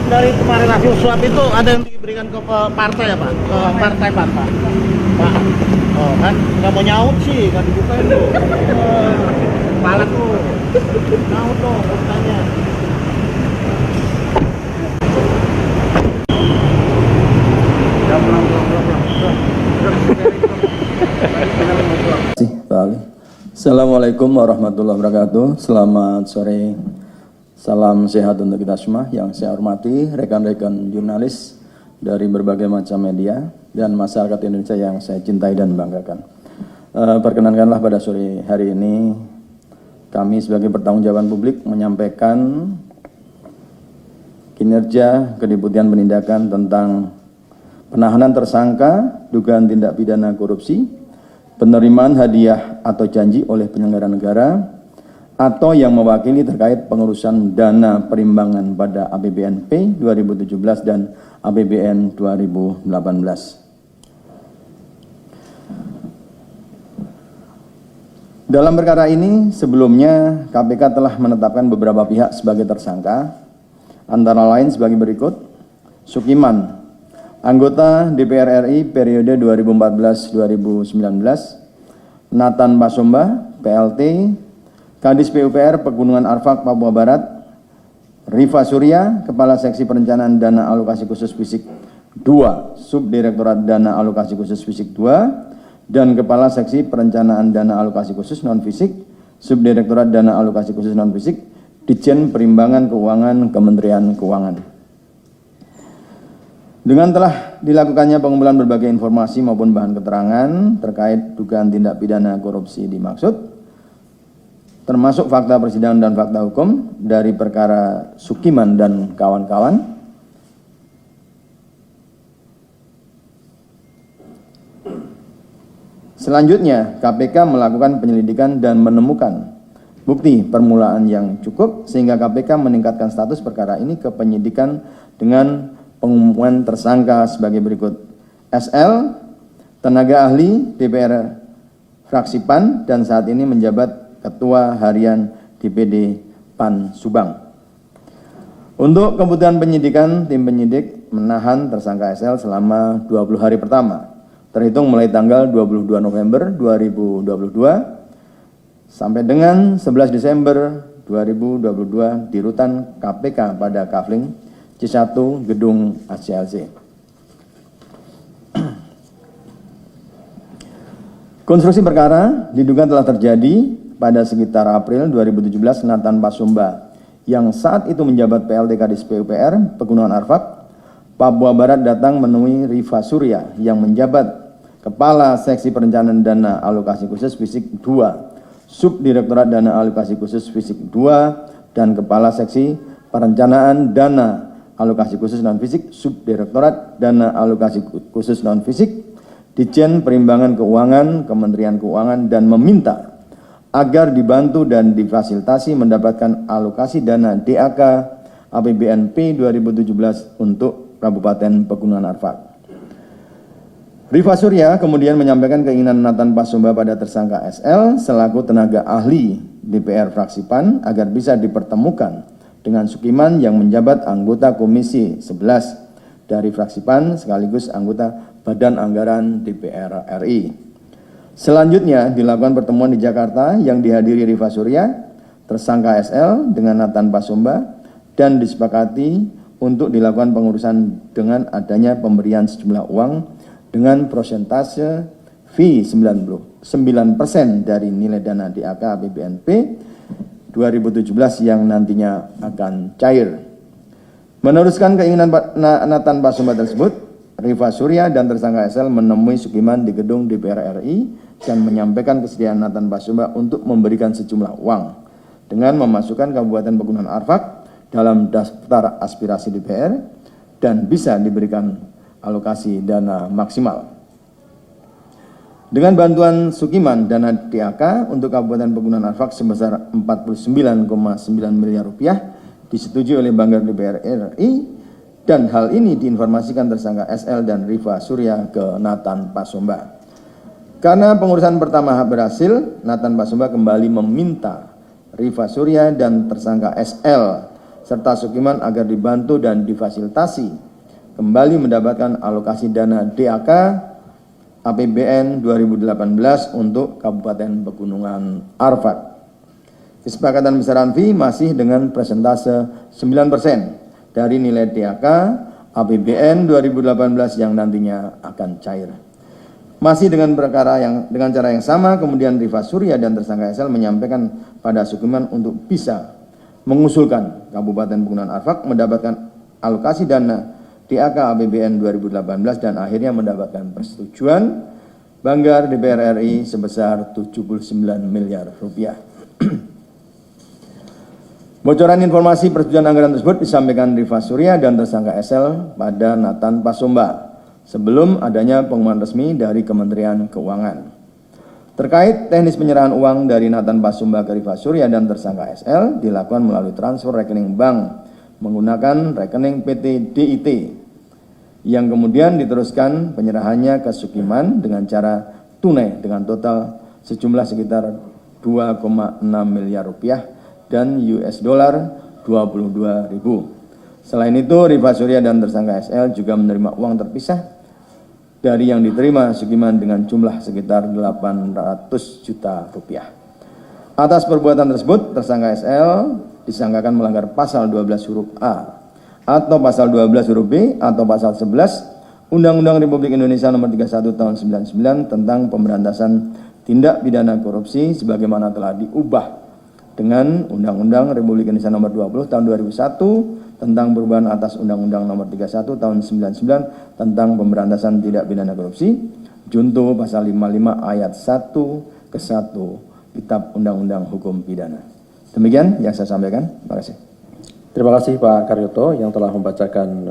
dari kemarin hasil swab itu ada yang diberikan ke partai ya Pak? Ke partai Pak? Oh kan, nggak mau nyaut sih, kan dibukain tuh. Kepala tuh, nyaut dong, tanya. Assalamualaikum warahmatullahi wabarakatuh. Selamat sore. Salam sehat untuk kita semua. Yang saya hormati rekan-rekan jurnalis dari berbagai macam media dan masyarakat Indonesia yang saya cintai dan banggakan. Perkenankanlah pada sore hari ini kami sebagai pertanggungjawaban publik menyampaikan kinerja Kedeputian Penindakan tentang penahanan tersangka dugaan tindak pidana korupsi, penerimaan hadiah atau janji oleh penyelenggara negara atau yang mewakili terkait pengurusan dana perimbangan pada APBNP 2017 dan APBN 2018. Dalam perkara ini sebelumnya KPK telah menetapkan beberapa pihak sebagai tersangka, antara lain sebagai berikut: Sukiman, anggota DPR RI periode 2014-2019, Nathan Pasomba, PLT, Kadis PUPR Pegunungan Arfak, Papua Barat, Rifa Surya, Kepala Seksi Perencanaan Dana Alokasi Khusus Fisik 2, Subdirektorat Dana Alokasi Khusus Fisik 2, dan Kepala Seksi Perencanaan Dana Alokasi Khusus Non-Fisik, Subdirektorat Dana Alokasi Khusus Non-Fisik, Ditjen Perimbangan Keuangan Kementerian Keuangan. Dengan telah dilakukannya pengumpulan berbagai informasi maupun bahan keterangan terkait dugaan tindak pidana korupsi dimaksud, termasuk fakta persidangan dan fakta hukum dari perkara Sukiman dan kawan-kawan, selanjutnya KPK melakukan penyelidikan dan menemukan bukti permulaan yang cukup sehingga KPK meningkatkan status perkara ini ke penyidikan dengan pengumuman tersangka sebagai berikut: SL, tenaga ahli DPR fraksi PAN dan saat ini menjabat Ketua Harian DPD PAN Subang. Untuk kebutuhan penyidikan, tim penyidik menahan tersangka SL selama 20 hari pertama, terhitung mulai tanggal 22 November 2022 sampai dengan 11 Desember 2022 di rutan KPK pada Kafling C1 Gedung ACLC. Konstruksi perkara diduga telah terjadi pada sekitar April 2017. Nathan Pasomba yang saat itu menjabat PLT Kadis PUPR Pegunungan Arfak, Papua Barat datang menemui Rifa Surya yang menjabat Kepala Seksi Perencanaan Dana Alokasi Khusus Fisik 2, Subdirektorat Dana Alokasi Khusus Fisik 2, dan Kepala Seksi Perencanaan Dana Alokasi Khusus Non-Fisik, Subdirektorat Dana Alokasi Khusus Non-Fisik, Ditjen Perimbangan Keuangan Kementerian Keuangan, dan meminta agar dibantu dan difasilitasi mendapatkan alokasi dana DAK APBNP 2017 untuk Kabupaten Pegunungan Arfak. Rifa Surya kemudian menyampaikan keinginan Nathan Pasomba pada tersangka SL selaku tenaga ahli DPR fraksi PAN agar bisa dipertemukan dengan Sukiman yang menjabat anggota Komisi 11 dari fraksi PAN sekaligus anggota Badan Anggaran DPR RI. Selanjutnya dilakukan pertemuan di Jakarta yang dihadiri Rifa Surya, tersangka SL dengan Nathan Pasomba, dan disepakati untuk dilakukan pengurusan dengan adanya pemberian sejumlah uang dengan persentase fee 9% dari nilai dana DAK APBNP 2017 yang nantinya akan cair. Meneruskan keinginan Nathan Pasomba tersebut, Rifa Surya dan tersangka SL menemui Sukiman di gedung DPR RI dan menyampaikan kesediaan Nathan Pasomba untuk memberikan sejumlah uang dengan memasukkan Kabupaten Pegunungan Arfak dalam daftar aspirasi DPR dan bisa diberikan alokasi dana maksimal. Dengan bantuan Sukiman, dana DAK untuk Kabupaten Pegunungan Arfak sebesar 49,9 miliar rupiah disetujui oleh Banggar DPR RI, dan hal ini diinformasikan tersangka SL dan Rifa Surya ke Nathan Pasomba. Karena pengurusan pertama berhasil, Nathan Pasomba kembali meminta Rifa Surya dan tersangka SL serta Sukiman agar dibantu dan difasilitasi kembali mendapatkan alokasi dana DAK APBN 2018 untuk Kabupaten Pegunungan Arfak. Kesepakatan besaran fee masih dengan persentase 9% dari nilai DAK APBN 2018 yang nantinya akan cair. Masih dengan cara yang sama, kemudian Rifa Surya dan tersangka SL menyampaikan pada Sukiman untuk bisa mengusulkan Kabupaten Pegunungan Arfak mendapatkan alokasi dana DAK APBN 2018 dan akhirnya mendapatkan persetujuan Banggar DPR RI sebesar 79 miliar rupiah. Bocoran informasi persetujuan anggaran tersebut disampaikan Rifa Surya dan tersangka SL pada Nathan Pasomba sebelum adanya pengumuman resmi dari Kementerian Keuangan. Terkait teknis penyerahan uang dari Nathan Pasomba ke Rifa Surya dan tersangka SL dilakukan melalui transfer rekening bank menggunakan rekening PT DIT yang kemudian diteruskan penyerahannya ke Sukiman dengan cara tunai dengan total sejumlah sekitar 2,6 miliar rupiah dan US dollar 22.000. Selain itu, Rifa Surya dan tersangka SL juga menerima uang terpisah dari yang diterima Sukiman dengan jumlah sekitar 800 juta rupiah. Atas perbuatan tersebut, tersangka SL disangkakan melanggar pasal 12 huruf A atau pasal 12 huruf B atau pasal 11 Undang-Undang Republik Indonesia Nomor 31 Tahun 99 tentang pemberantasan tindak pidana korupsi sebagaimana telah diubah dengan Undang-Undang Republik Indonesia Nomor 20 Tahun 2001 tentang perubahan atas Undang-Undang Nomor 31 Tahun 99 tentang pemberantasan tindak pidana korupsi, junto pasal 55 ayat 1 ke 1 Kitab Undang-Undang Hukum Pidana. Demikian yang saya sampaikan. Terima kasih. Terima kasih Pak Karyoto yang telah membacakan